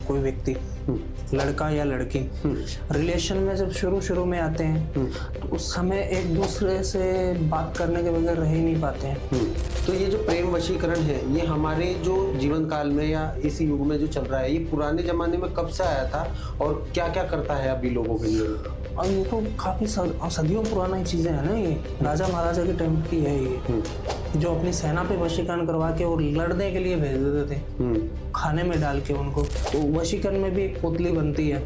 कोई व्यक्ति, लड़का या लड़की, रिलेशन में जब शुरू में आते हैं तो उस समय एक दूसरे से बात करने के बगैर रह ही नहीं पाते हैं। तो ये जो प्रेम वशीकरण है, ये हमारे जो जीवन काल में या इस युग में जो चल रहा है, ये पुराने जमाने में कब से आया था और क्या क्या करता है अभी लोगों के लिए? और ये तो काफी सदियों पुराना ही चीजें हैं ना। ये राजा महाराजा के टाइम की है ये, जो अपनी सेना पे वशीकरण करवा के और लड़ने के लिए भेज देते थे, खाने में डाल के उनको। तो वशीकरण में भी एक पुतली बनती है।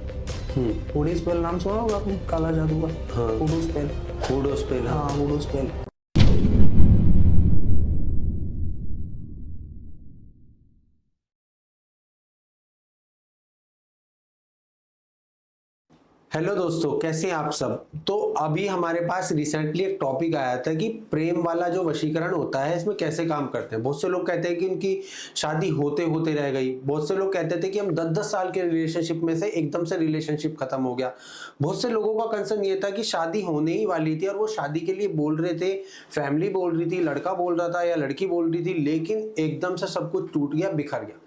वुडो स्पेल नाम सुना होगा आपने, काला जादू का। वुडो स्पेल। हाँ, वुडो स्पेल। हेलो दोस्तों, कैसे हैं आप सब? तो अभी हमारे पास रिसेंटली एक टॉपिक आया था कि प्रेम वाला जो वशीकरण होता है इसमें कैसे काम करते हैं। बहुत से लोग कहते हैं कि उनकी शादी होते होते रह गई। बहुत से लोग कहते थे कि हम 10-10 साल के रिलेशनशिप में से एकदम से रिलेशनशिप खत्म हो गया। बहुत से लोगों का कंसर्न ये था कि शादी होने ही वाली थी और वो शादी के लिए बोल रहे थे, फैमिली बोल रही थी, लड़का बोल रहा था या लड़की बोल रही थी, लेकिन एकदम से सब कुछ टूट गया, बिखर गया।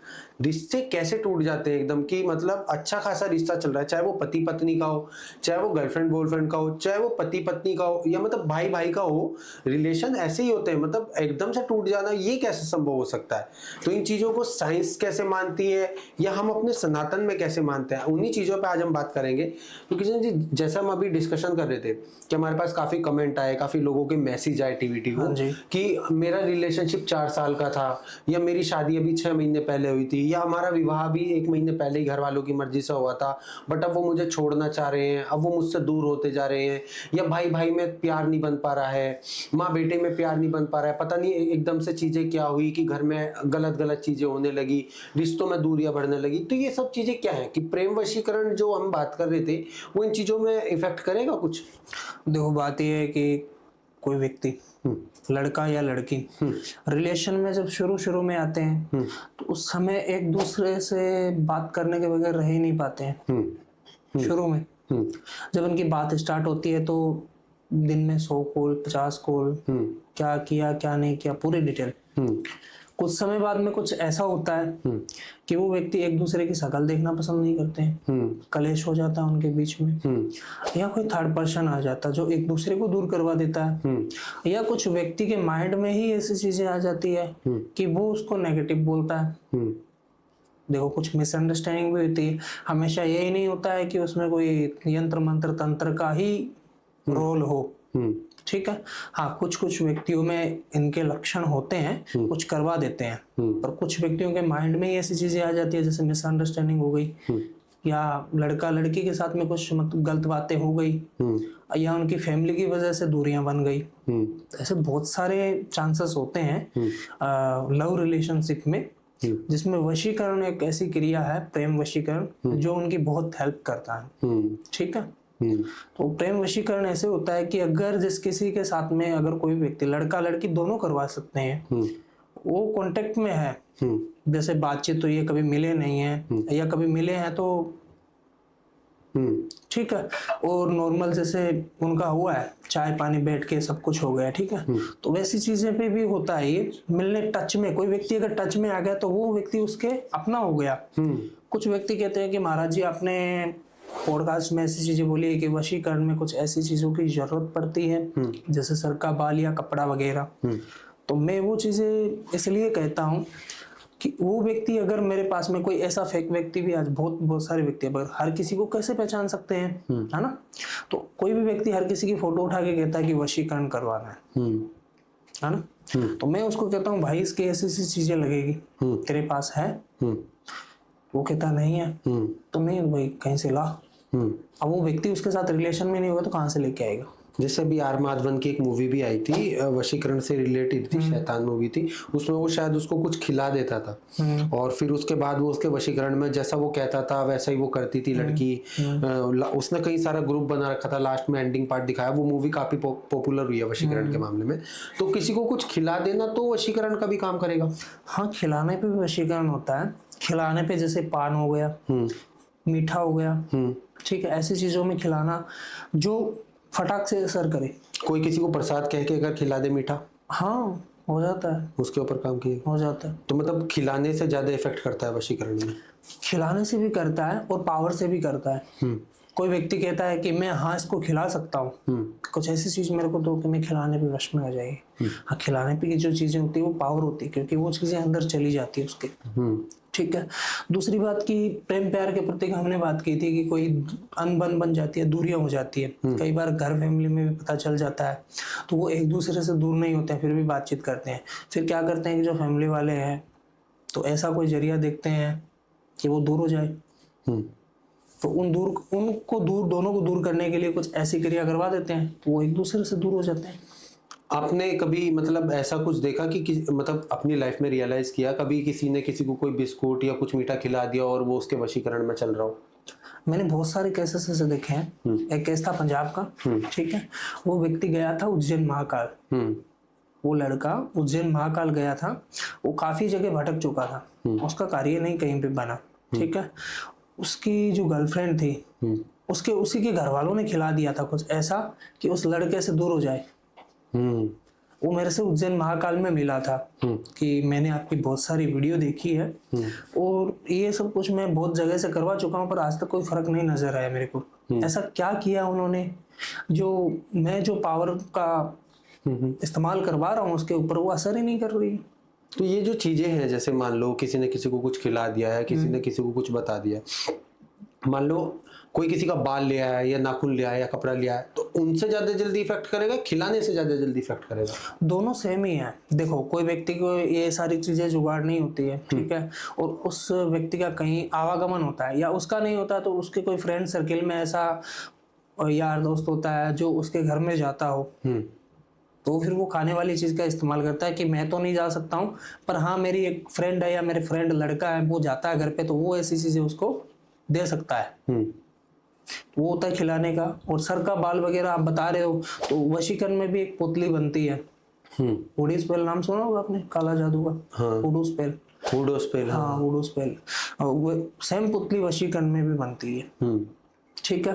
रिश्ते कैसे टूट जाते हैं एकदम की, मतलब अच्छा खासा रिश्ता चल रहा है, चाहे वो पति पत्नी का हो, चाहे वो गर्लफ्रेंड बॉयफ्रेंड का हो, चाहे वो पति पत्नी का हो, या मतलब भाई भाई का हो, रिलेशन ऐसे ही होते हैं। मतलब एकदम से टूट जाना ये कैसे संभव हो सकता है? तो इन चीजों को साइंस कैसे मानती है या हम अपने सनातन में कैसे मानते हैं, उन्हीं चीजों पे आज हम बात करेंगे। तो किशन जी, जैसा हम अभी डिस्कशन कर रहे थे कि हमारे पास काफी कमेंट आए, काफी लोगों के मैसेज आए टीवी को कि मेरा रिलेशनशिप 4 साल का था, या मेरी शादी अभी 6 महीने पहले हुई थी, या हमारा विवाह भी 1 महीने पहले ही घर वालों की मर्जी से हुआ था, बट अब वो मुझे छोड़ना चाह रहे हैं, अब वो मुझसे दूर होते जा रहे हैं, या भाई भाई में प्यार नहीं बन पा रहा है, माँ बेटे में प्यार नहीं बन पा रहा है, पता नहीं एकदम से चीजें क्या हुई कि घर में गलत गलत चीजें होने लगी, रिश्तों में दूरियां बढ़ने लगी। तो ये सब चीजें क्या है कि प्रेम वशीकरण जो हम बात कर रहे थे वो इन चीजों में इफेक्ट करेगा कुछ? देखो, बात यह है कि कोई व्यक्ति, लड़का या लड़की, रिलेशन में जब शुरू में आते हैं तो उस समय एक दूसरे से बात करने के बगैर रह ही नहीं पाते हैं। शुरू में जब उनकी बात स्टार्ट होती है तो दिन में 100 कॉल, 50 कॉल, क्या किया क्या नहीं किया, पूरी डिटेल। कुछ समय बाद में कुछ ऐसा होता है कि वो व्यक्ति एक दूसरे की शक्ल देखना पसंद नहीं करते हैं, कलेश हो जाता है उनके बीच में, या कोई थर्ड पर्सन आ जाता है जो एक दूसरे को दूर करवा देता है, या कुछ व्यक्ति के माइंड में ही ऐसी चीजें आ जाती है कि वो उसको नेगेटिव बोलता है। देखो, कुछ मिसअंडरस्टैंडिंग भी होती है। हमेशा यही नहीं होता है कि उसमें कोई यंत्र मंत्र तंत्र का ही रोल हो, ठीक है। हाँ, कुछ व्यक्तियों में इनके लक्षण होते हैं, कुछ करवा देते हैं, और कुछ व्यक्तियों के माइंड में ही ऐसी चीजें आ जाती है जैसे मिसअंडरस्टैंडिंग हो गई, या लड़का लड़की के साथ में कुछ मतलब गलत बातें हो गई, या उनकी फैमिली की वजह से दूरियां बन गई। ऐसे बहुत सारे चांसेस होते हैं लव रिलेशनशिप में, जिसमें वशीकरण एक ऐसी क्रिया है, प्रेम वशीकरण, जो उनकी बहुत हेल्प करता है, ठीक है। तो प्रेम वशीकरण ऐसे होता है कि अगर जिस किसी के साथ में अगर कोई व्यक्ति, लड़का लड़की दोनों करवा सकते हैं, वो कांटेक्ट में है, जैसे बातचीत तो ये कभी मिले नहीं है, या कभी मिले हैं तो ठीक है, और नॉर्मल जैसे उनका हुआ है, चाय पानी बैठ के सब कुछ हो गया, ठीक है। तो वैसी चीजें पे भी होता है ये, मिलने टच में, कोई व्यक्ति अगर टच में आ गया तो वो व्यक्ति उसके अपना हो गया। कुछ व्यक्ति कहते हैं कि महाराज जी, आपने पॉडकास्ट में ऐसी चीजें बोली है कि वशीकरण में कुछ ऐसी चीजों की जरूरत पड़ती है जैसे सर का बाल या कपड़ा वगैरह। तो मैं वो चीजें इसलिए कहता हूँ कि वो व्यक्ति, अगर मेरे पास में कोई ऐसा फेक व्यक्ति भी, आज बहुत सारे व्यक्ति, पर हर किसी को कैसे पहचान सकते हैं, है ना। तो कोई भी व्यक्ति हर किसी की फोटो उठा के कहता है कि वशीकरण करवाना है ना। तो मैं उसको कहता हूँ, भाई इसकी ऐसी ऐसी चीजें लगेगी, तेरे पास है? वो कहता नहीं है, तो नहीं भाई, कहीं से ला। अब वो व्यक्ति उसके साथ रिलेशन में नहीं होगा तो कहाँ से लेके आएगा? जैसे अभी आर माधवन की एक मूवी भी आई थी, वशीकरण से रिलेटेड थी, शैतान मूवी थी। उसमें वो शायद उसको कुछ खिला देता था, और फिर उसके बाद वो उसके वशीकरण में जैसा वो कहता था वैसा ही वो करती थी लड़की। उसने कई सारा ग्रुप बना रखा था, लास्ट में एंडिंग पार्ट दिखाया। वो मूवी काफी पॉपुलर हुई है वशीकरण के मामले में। तो किसी को कुछ खिला देना तो वशीकरण का भी काम करेगा? हाँ, खिलाने पे भी वशीकरण होता है। खिलाने पे जैसे पान हो गया, मीठा हो गया, ठीक है, ऐसी चीजों में खिलाना जो फटाक से असर करे। कोई किसी को प्रसाद कह के अगर खिला दे मीठा, हाँ, हो जाता है, उसके ऊपर काम किया हो जाता है। तो मतलब खिलाने से ज्यादा इफेक्ट करता है वशीकरण में? खिलाने से भी करता है और पावर से भी करता है। कोई व्यक्ति कहता है कि मैं हाँ इसको खिला सकता हूँ, कुछ ऐसी चीज मेरे को दो कि मैं खिलाने पे वश में आ जाएगी। हाँ, खिलाने पे की जो चीजें होती है वो पावर होती है, क्योंकि वो चीजें अंदर चली जाती है उसके। ठीक है। दूसरी बात की प्रेम प्यार के प्रति हमने बात की थी कि कोई अनबन बन जाती है, दूरियां हो जाती है। कई बार घर फैमिली में भी पता चल जाता है, तो वो एक दूसरे से दूर नहीं होते हैं, फिर भी बातचीत करते हैं। फिर क्या करते हैं कि जो फैमिली वाले हैं तो ऐसा कोई जरिया देखते हैं कि वो दूर हो जाए। तो दोनों को दूर करने के लिए कुछ ऐसी क्रिया करवा देते हैं, तो वो एक दूसरे से दूर हो जाते हैं। आपने कभी मतलब ऐसा कुछ देखा कि मतलब अपनी लाइफ में रियलाइज किया कभी किसी ने किसी को कोई बिस्कुट या कुछ मीठा खिला दिया और वो उसके वशीकरण में चल रहा हो? मैंने बहुत सारे केसेस ऐसे देखे हैं। एक केस था पंजाब का। ठीक है। वो व्यक्ति गया था उज्जैन महाकाल। वो लड़का उज्जैन महाकाल गया था। वो काफी जगह भटक चुका था, उसका कार्य नहीं कहीं पे बना। ठीक है। उसकी जो गर्लफ्रेंड थी उसी के घर वालों ने खिला दिया था कुछ ऐसा कि उस लड़के से दूर हो जाए। वो मेरे से उज्जैन महाकाल में मिला था कि मैंने आपकी बहुत सारी वीडियो देखी है और ये सब कुछ मैं बहुत जगह से करवा चुका हूँ, पर आज तक कोई फर्क नहीं नजर आया मेरे को। ऐसा क्या किया उन्होंने जो पावर का इस्तेमाल करवा रहा हूँ उसके ऊपर वो असर ही नहीं कर रही। तो ये जो चीजें हैं, जैसे मान लो किसी ने किसी को कुछ खिला दिया है, किसी ने किसी को कुछ बता दिया, मान लो कोई किसी का बाल ले आया या नाखून ले आया या कपड़ा ले आया, तो उनसे ज्यादा जल्दी इफेक्ट करेगा, खिलाने से ज्यादा जल्दी इफेक्ट करेगा? दोनों सेम ही है। देखो, कोई व्यक्ति को ये सारी चीजें जुगाड़ नहीं होती है, ठीक है, और उस व्यक्ति का कहीं आवागमन होता है या उसका नहीं होता, तो उसके कोई फ्रेंड सर्किल में ऐसा यार दोस्त होता है जो उसके घर में जाता हो, तो फिर वो खाने वाली चीज का इस्तेमाल करता है कि मैं तो नहीं जा सकता हूँ, पर हाँ मेरी एक फ्रेंड है या मेरे फ्रेंड लड़का है वो जाता है घर पे, तो वो ऐसी चीजें उसको दे सकता है। वो होता है खिलाने का। और सर का बाल वगैरह आप बता रहे हो, तो वशीकरण में भी एक पुतली बनती है। वुडी स्पेल नाम सुना होगा आपने, काला जादू का? हाँ। वुडू स्पेल। हाँ, वुडू स्पेल। वो सेम पुतली वशीकरण में भी बनती है। ठीक है।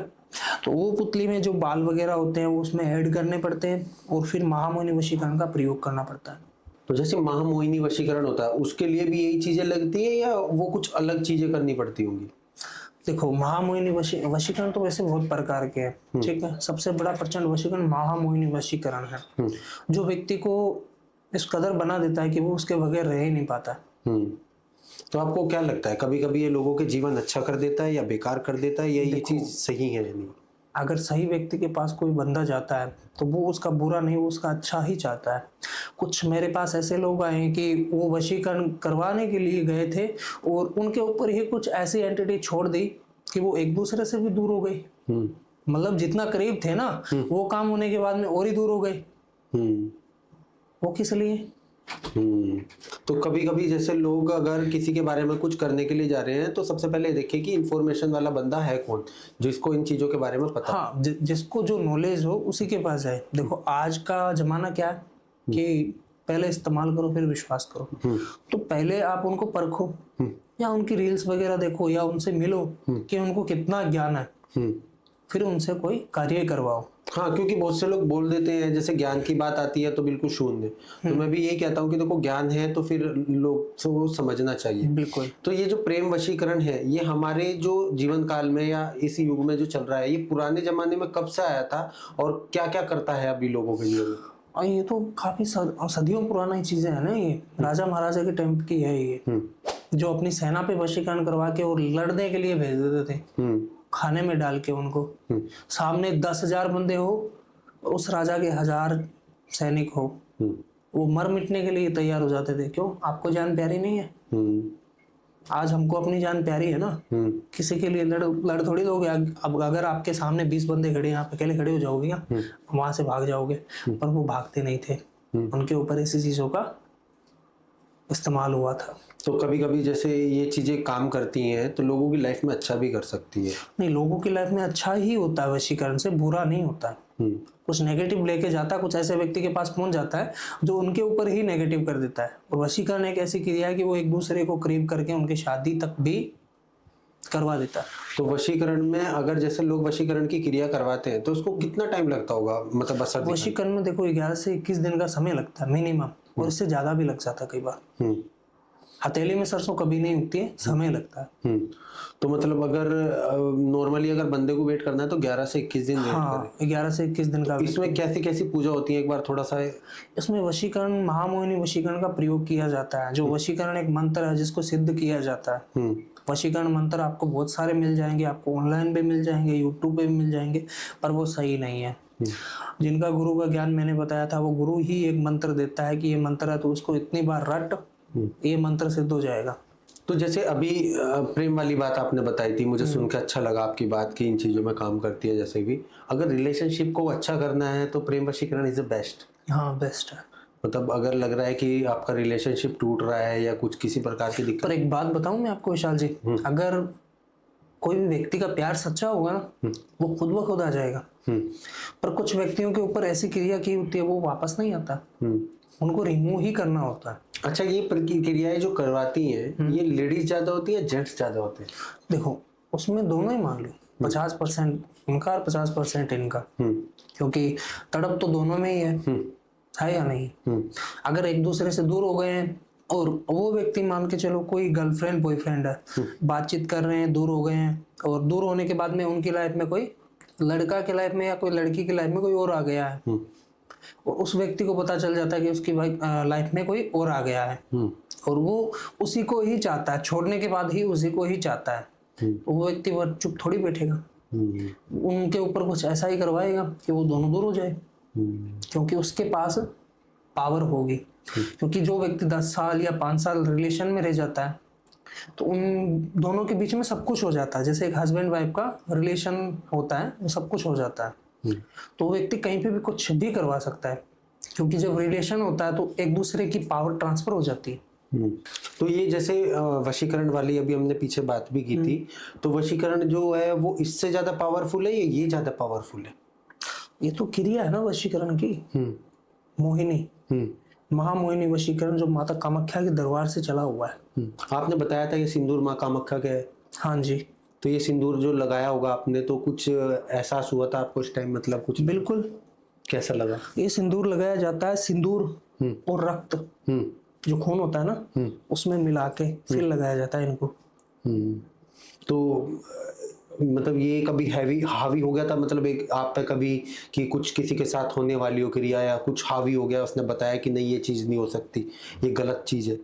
तो वो पुतली में जो बाल वगैरह होते हैं वो उसमें ऐड करने पड़ते हैं और फिर महामोहिनी वशीकरण का प्रयोग करना पड़ता है। तो जैसे महामोहिनी वशीकरण होता है उसके लिए भी यही चीजें लगती है या वो कुछ अलग चीजें करनी पड़ती होंगी? देखो, महामोहिनी वशीकरण तो वैसे बहुत प्रकार के हैं। ठीक है। सबसे बड़ा प्रचंड वशीकरण महामोहिनी वशीकरण है, जो व्यक्ति को इस कदर बना देता है कि वो उसके बगैर रह ही नहीं पाता। तो आपको क्या लगता है, कभी कभी ये लोगों के जीवन अच्छा कर देता है या बेकार कर देता है, या ये चीज सही है या नहीं? अगर सही व्यक्ति के पास कोई बंदा जाता है तो वो उसका बुरा नहीं, वो उसका अच्छा ही चाहता है। कुछ मेरे पास ऐसे लोग आए हैं कि वो वशीकरण करवाने के लिए गए थे और उनके ऊपर ही कुछ ऐसी एंटिटी छोड़ दी कि वो एक दूसरे से भी दूर हो गई। मतलब जितना करीब थे ना, वो काम होने के बाद में और ही दूर हो गए। वो किस लिए? तो कभी कभी जैसे लोग अगर किसी के बारे में कुछ करने के लिए जा रहे हैं तो सबसे पहले देखें कि इंफॉर्मेशन वाला बंदा है कौन, जिसको इन चीजों के बारे में पता। हाँ, जिसको जो नॉलेज हो उसी के पास जाए। देखो, आज का जमाना क्या है कि पहले इस्तेमाल करो फिर विश्वास करो। तो पहले आप उनको परखो या उनकी रील्स वगैरह देखो या उनसे मिलो कि उनको कितना ज्ञान है, फिर उनसे कोई कार्य करवाओ। हाँ, क्योंकि बहुत से लोग बोल देते हैं जैसे ज्ञान की बात आती है तो बिल्कुल शून्य। तो मैं भी यही कहता हूँ कि देखो, ज्ञान है तो फिर लोग को समझना चाहिए। बिल्कुल। तो ये जो प्रेम वशीकरण है, ये हमारे जो जीवन काल में या इस युग में जो चल रहा है, ये पुराने जमाने में कब से आया था और क्या क्या करता है अभी लोगों के लिए? और ये तो काफी सदियों पुराना ही चीजें है ना। ये राजा महाराजा के टाइम की है ये, जो अपनी सेना पे वशीकरण करवा के और लड़ने के लिए भेज देते थे, खाने में डाल के उनको। सामने 10,000 बंदे हो, उस राजा के 1000 सैनिक हो, वो मर मिटने के लिए तैयार हो जाते थे। क्यों? आपको जान प्यारी नहीं है? आज हमको अपनी जान प्यारी है ना। किसी के लिए लड़ थोड़ी दोगे। अब अगर आपके सामने 20 बंदे खड़े हैं, आप अकेले खड़े हो जाओगे क्या? वहां से भाग जाओगे। पर वो भागते नहीं थे, उनके ऊपर ऐसी चीजों का इस्तेमाल हुआ था। तो कभी कभी जैसे ये चीजें काम करती हैं तो लोगों की लाइफ में अच्छा भी कर सकती है। नहीं, लोगों की लाइफ में अच्छा ही होता है, वशीकरण से बुरा नहीं होता है। कुछ नेगेटिव लेके जाता है, कुछ ऐसे व्यक्ति के पास पहुंच जाता है जो उनके ऊपर ही नेगेटिव कर देता है। और वशीकरण एक ऐसी क्रिया है कि वो एक दूसरे को करीब करके उनकी शादी तक भी करवा देता है। तो वशीकरण में अगर जैसे लोग वशीकरण की क्रिया करवाते हैं तो उसको कितना टाइम लगता होगा, मतलब असर? वशीकरण में देखो 11 से 21 दिन का समय लगता है मिनिमम, और इससे ज्यादा भी लग जाता है कई बार। हथेली में सरसों कभी नहीं उगती है, समय लगता है। तो मतलब अगर नॉर्मली अगर बंदे को वेट करना है तो 11 से 21 दिन वेट हाँ, 11 से 21 दिन का। इसमें कैसी कैसी पूजा होती है, एक बार थोड़ा सा इसमें वशीकरण, महामोहिनी वशीकरण का प्रयोग किया जाता है। जो वशीकरण एक मंत्र है जिसको सिद्ध किया जाता है। वशीकरण मंत्र आपको बहुत सारे मिल जाएंगे, आपको ऑनलाइन भी मिल जाएंगे, यूट्यूब पे भी मिल जाएंगे, पर वो सही नहीं है। जिनका गुरु का ज्ञान मैंने बताया था, वो गुरु ही एक मंत्र देता है कि ये मंत्र है तो उसको इतनी बार रट, ये मंत्र सिद्ध हो जाएगा। तो जैसे अभी प्रेम वाली बात आपने बताई थी, मुझे सुन के अच्छा लगा आपकी बात की, इन चीज़ों में काम करती है। जैसे भी अगर रिलेशनशिप को अच्छा करना है तो प्रेम वशीकरण इज द बेस्ट। हाँ, बेस्ट है। मतलब अगर लग रहा है कि आपका रिलेशनशिप टूट रहा है या कुछ किसी प्रकार की दिक्कत। पर एक बात बताऊं मैं आपको विशाल जी, अगर कोई भी व्यक्ति का प्यार सच्चा होगा ना, वो खुद ब खुद आ जाएगा। पर कुछ व्यक्तियों के ऊपर ऐसी क्रिया की होती है, वो वापस नहीं आता, उनको रिमूव ही करना होता है। अच्छा, ये क्रियाएं जो करवाती हैं, ये लेडीज ज्यादा होती है, जेंट्स ज्यादा होते हैं? देखो, उसमें दोनों ही मान लो, 50% उनका और 50% इनका, क्योंकि तड़प तो दोनों में ही है या नहीं। अगर एक दूसरे से दूर हो गए हैं और वो व्यक्ति मान के चलो कोई गर्लफ्रेंड बॉयफ्रेंड है, बातचीत कर रहे हैं, दूर हो गए हैं, और दूर होने के बाद में उनकी लाइफ में कोई लड़का की लाइफ में या कोई लड़की की लाइफ में कोई और आ गया है, और उस व्यक्ति को पता चल जाता है कि उसकी लाइफ में कोई और आ गया है, और वो उसी को ही चाहता है, छोड़ने के बाद ही उसी को ही चाहता है, तो वो व्यक्ति वो चुप थोड़ी बैठेगा, उनके ऊपर कुछ ऐसा ही करवाएगा कि वो दोनों दूर हो जाए, क्योंकि उसके पास पावर होगी। क्योंकि जो व्यक्ति 10 साल या 5 साल रिलेशन में रह जाता है, तो उन दोनों के बीच में सब कुछ हो जाता है। जैसे एक हस्बैंड वाइफ का रिलेशन होता है, वो सब कुछ हो जाता है, तो वो व्यक्ति कहीं पे भी कुछ भी करवा सकता है, क्योंकि जब रिलेशन होता है तो एक दूसरे की पावर ट्रांसफर हो जाती है। तो ये जैसे वशीकरण वाली अभी हमने पीछे बात भी की थी, तो वशीकरण जो है वो इससे ज्यादा पावरफुल है या ये ज्यादा पावरफुल है? ये तो क्रिया है ना वशीकरण की, मोहिनी, महामोहिनी वशीकरण, जो माता कामाख्या के दरबार से चला हुआ है। आपने बताया था ये सिंदूर माँ कामाख्या का है। हाँ जी। तो ये सिंदूर जो लगाया होगा आपने, तो कुछ एहसास हुआ था आपको इस टाइम? मतलब कुछ बिल्कुल। कैसा लगा? ये सिंदूर लगाया जाता है, सिंदूर और रक्त, जो खून होता है ना, उसमें मिला के फिर लगाया जाता है इनको। तो मतलब ये कभी हावी हो गया था, मतलब एक आप पे कभी कि कुछ किसी के साथ होने वाली हो क्रिया, या कुछ हावी हो गया, उसने बताया कि नहीं ये चीज नहीं हो सकती, ये गलत चीज है?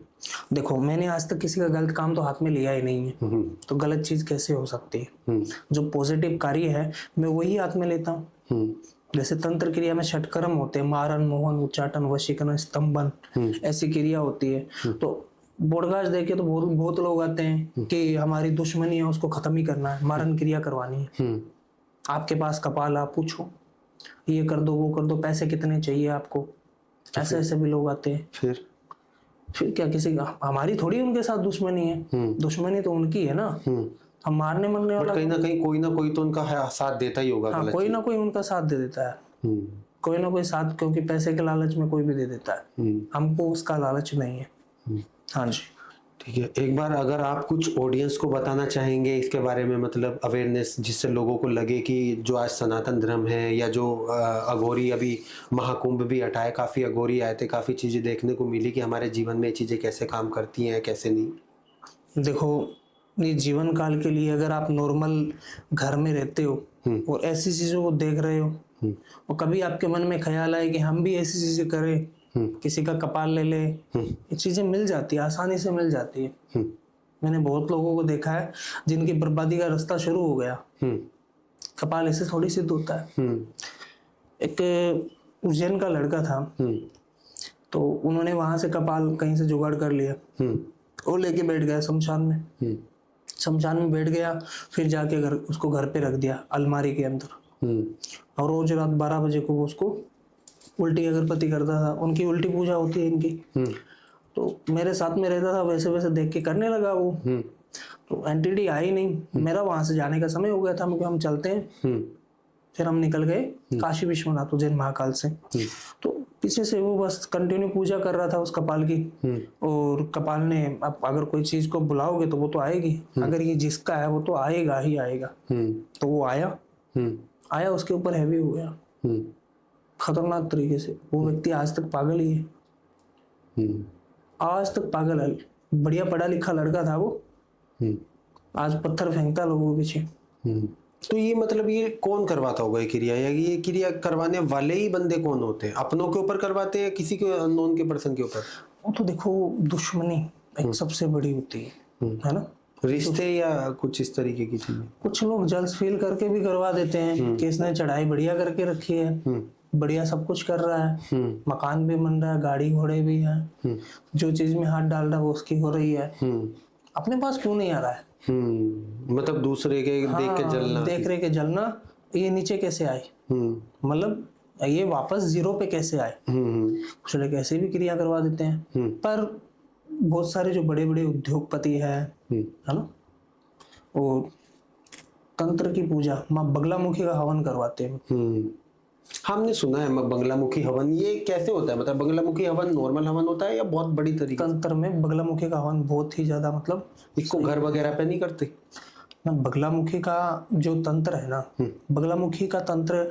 देखो, मैंने आज तक किसी का गलत काम तो हाथ में लिया ही नहीं है, तो गलत चीज कैसे हो सकती है? जो पॉजिटिव कार्य है मैं वही हाथ में लेता हूँ। जैसे तंत्र क्रिया में षटकर्म होते हैं, मारन, मोहन, उच्चाटन, वशीकरण, स्तंभन, ऐसी क्रिया होती है। तो बोडगाज देखे तो बहुत लोग आते हैं कि हमारी दुश्मनी है, उसको खत्म ही करना है, मारन क्रिया करवानी है। आपके पास कपाल, आप पूछो, ये कर दो, वो कर दो, पैसे कितने चाहिए आपको, ऐसे ऐसे भी लोग आते हैं। फिर क्या, किसी का, हमारी थोड़ी उनके साथ दुश्मनी है, दुश्मनी तो उनकी है ना, हम मारने मरने वाला। कहीं ना कहीं कोई ना कोई तो उनका साथ देता ही होगा। हाँ, कोई ना कोई उनका साथ दे देता है, कोई ना कोई साथ, क्योंकि पैसे के लालच में कोई भी दे देता है, हमको उसका लालच नहीं है। हाँ जी। ठीक है, एक बार अगर आप कुछ ऑडियंस को बताना चाहेंगे इसके बारे में, मतलब अवेयरनेस, जिससे लोगों को लगे कि जो आज सनातन धर्म है, या जो अघोरी अभी महाकुंभ भी हटाए, काफ़ी अघोरी आए थे, काफ़ी चीज़ें देखने को मिली कि हमारे जीवन में ये चीज़ें कैसे काम करती हैं, कैसे नहीं। देखो, ये जीवन काल के लिए अगर आप नॉर्मल घर में रहते हो और ऐसी चीज़ों को देख रहे हो, और कभी आपके मन में ख्याल आए कि हम भी ऐसी चीज़ें करें, किसी का कपाल ले ले, ये चीजें मिल जाती है, आसानी से मिल जाती है। मैंने बहुत लोगों को देखा है जिनकी बर्बादी का रास्ता शुरू हो गया, कपाल ऐसे थोड़ी सिद्ध होता है। एक उज्जैन का लड़का था, तो उन्होंने वहां से कपाल कहीं से जुगाड़ कर लिया, और लेके बैठ गया शमशान में। शमशान में बैठ गया, फिर जाके उसको घर पे रख दिया अलमारी के अंदर, और रोज रात 12 बजे को वो उसको उल्टी अगरबत्ती करता था। उनकी उल्टी पूजा होती है इनकी, तो मेरे साथ में रहता था, वैसे वैसे देख के करने लगा वो। तो एंटिटी आई नहीं, मेरा वहां से जाने का समय हो गया था, मुझे हम चलते हैं। फिर हम निकल गए काशी विश्वनाथ उज्जैन महाकाल से। तो पीछे से वो बस कंटिन्यू पूजा कर रहा था उस कपाल की, और कपाल ने, अब अगर कोई चीज को बुलाओगे तो वो तो आएगी, अगर ये जिसका है वो तो आएगा ही आएगा। तो वो आया, उसके ऊपर हैवी हो गया खतरनाक तरीके से। वो व्यक्ति आज तक पागल ही है, आज तक पागल है। बढ़िया पढ़ा लिखा लड़का था वो, आज पत्थर फेंकता लोगों के पीछे। तो ये मतलब ये कौन करवाता होगा ये क्रिया, या ये क्रिया करवाने वाले ही बंदे कौन होते हैं? अपनों के ऊपर करवाते हैं, किसी के अननोन के पर्सन के ऊपर? वो तो देखो दुश्मनी एक सबसे बड़ी होती है ना, रिश्ते या कुछ इस तरीके की चीजें। कुछ लोग जल्स फील करके भी करवा देते हैं कि इसने चढ़ाई बढ़िया करके रखी है, बढ़िया सब कुछ कर रहा है, मकान भी बन रहा है, गाड़ी घोड़े भी है, जो चीज में हाथ डाल रहा है वो उसकी हो रही है, अपने पास क्यों नहीं आ रहा है? मतलब दूसरे के देख के जलना, देख रहे के जलना, ये नीचे कैसे आए, मतलब ये वापस जीरो पे कैसे आए। कुछ लोग ऐसे भी क्रिया करवा देते हैं, पर बहुत सारे जो बड़े बड़े उद्योगपति है ना, वो तंत्र की पूजा माँ बगलामुखी का हवन करवाते हैं। हमने सुना है बगलामुखी हवन, ये कैसे होता है? मतलब बगलामुखी हवन नॉर्मल हवन होता है या बहुत बड़ी तरीके? तंत्र में बगलामुखी का हवन बहुत ही ज्यादा, मतलब इसको घर वगैरह पे नहीं करते ना। बगलामुखी का जो तंत्र है ना, बगलामुखी का तंत्र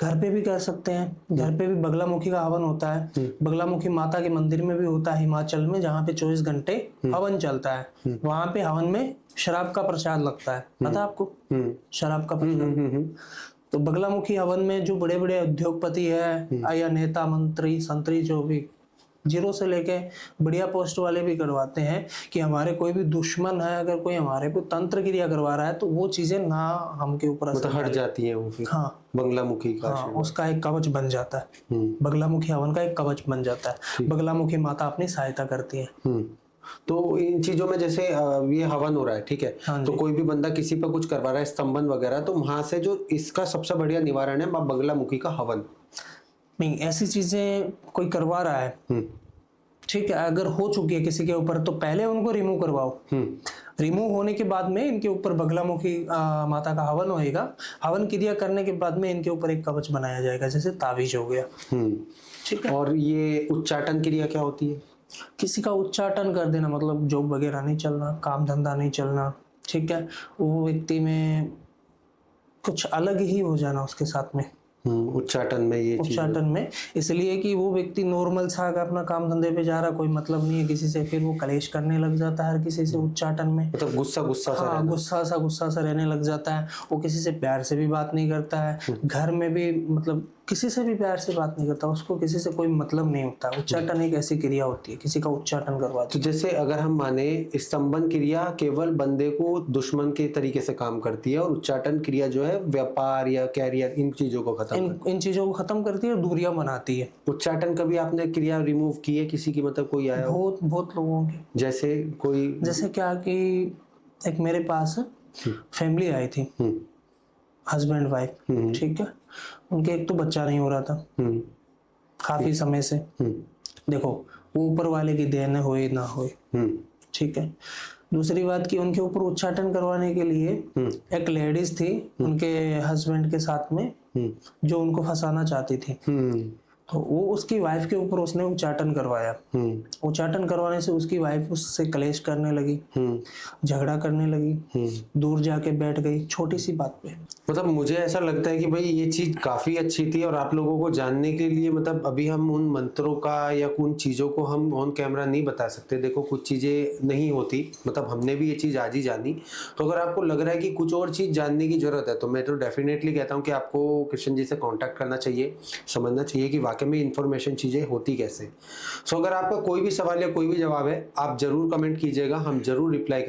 घर पे भी कर सकते हैं, घर पे भी बगलामुखी का हवन होता है। बगलामुखी माता के मंदिर में भी होता है हिमाचल में, जहाँ पे 24 घंटे हवन चलता है। वहां पे हवन में शराब का प्रसाद लगता है, पता है आपको? शराब का प्रसाद। तो बगलामुखी हवन में जो बड़े बड़े उद्योगपति है या नेता मंत्री संतरी जो भी जीरो से लेके बढ़िया पोस्ट वाले भी करवाते हैं कि हमारे कोई भी दुश्मन है, अगर कोई हमारे पे तंत्र क्रिया करवा रहा है तो वो चीजें ना हमके ऊपर मतलब हट जाती है वो फिर। हाँ, बगलामुखी का उसका एक कवच बन जाता है। बगलामुखी हवन का एक कवच बन जाता है। बगलामुखी माता अपनी सहायता करती है। तो इन चीजों में जैसे ये हवन हो रहा है, ठीक है, तो कोई भी बंदा किसी पर कुछ करवा रहा है स्तंभन वगैरह, तो वहां से जो इसका सबसे बढ़िया निवारण है माँ बगलामुखी का हवन। नहीं, ऐसी चीजें कोई करवा रहा है, ठीक है, अगर हो चुकी है किसी के ऊपर तो पहले उनको रिमूव करवाओ। रिमूव होने के बाद में इनके ऊपर बगलामुखी माता का हवन होएगा। हवन क्रिया करने के बाद में इनके ऊपर एक कवच बनाया जाएगा, जैसे ताबीज हो गया, ठीक है। और ये उच्चाटन क्रिया क्या होती है? किसी का उच्चाटन कर देना, मतलब जॉब वगैरह नहीं चलना, काम धंधा नहीं चलना, ठीक है, वो व्यक्ति में कुछ अलग ही हो जाना उसके साथ में। उच्चाटन में ये उच्चाटन में इसलिए कि वो व्यक्ति नॉर्मल सा अगर अपना काम धंधे पे जा रहा, कोई मतलब नहीं है किसी से, फिर वो कलेश करने लग जाता है हर किसी से उच्चाटन में। मतलब गुस्सा गुस्सा सा रहने लग जाता है। वो किसी से प्यार से भी बात नहीं करता है, घर में भी मतलब किसी से भी प्यार से बात नहीं करता, उसको किसी से कोई मतलब नहीं होता। उच्चाटन एक ऐसी क्रिया होती है, किसी का उच्चाटन करवाती है। तो जैसे अगर हम माने स्तंभन क्रिया केवल बंदे को दुश्मन के तरीके से काम करती है, और उच्चाटन क्रिया जो है व्यापार या कैरियर इन चीजों को इन चीजों को खत्म करती है और दूरियां बनाती है। उच्चाटन कभी आपने क्रिया रिमूव की है किसी की? मतलब कोई आया? बहुत लोगों की। जैसे कोई, जैसे क्या कि एक मेरे पास फैमिली आई थी, हस्बैंड वाइफ, ठीक है, उनके एक तो बच्चा नहीं हो रहा था काफी समय से। देखो वो ऊपर वाले की देन है, होए ना होए, ठीक है। दूसरी बात कि उनके ऊपर उच्चाटन करवाने के लिए एक लेडीज थी उनके हस्बैंड के साथ में, जो उनको फंसाना चाहती थी। तो वो उसकी वाइफ के ऊपर उसने उच्चाटन करवाया। उच्चाटन करवाने से उसकी वाइफ उससे कलेश करने लगी, झगड़ा करने लगी, दूर जाके बैठ गई छोटी सी बात पे। मतलब मुझे ऐसा लगता है कि भाई ये चीज काफी अच्छी थी, और आप लोगों को जानने के लिए मतलब अभी हम उन मंत्रों का या उन चीजों को हम ऑन कैमरा नहीं बता सकते। देखो कुछ चीजें नहीं होती, मतलब हमने भी ये चीज आज ही जानी। तो अगर आपको लग रहा है कि कुछ और चीज जानने की जरूरत है, तो मैं तो डेफिनेटली कहता हूँ कि आपको कृष्ण जी से कॉन्टैक्ट करना चाहिए, समझना चाहिए कि वाकई में इन्फॉर्मेशन चीजें होती कैसे। सो अगर आपका कोई भी सवाल या कोई भी जवाब है, आप जरूर कमेंट कीजिएगा, हम जरूर रिप्लाई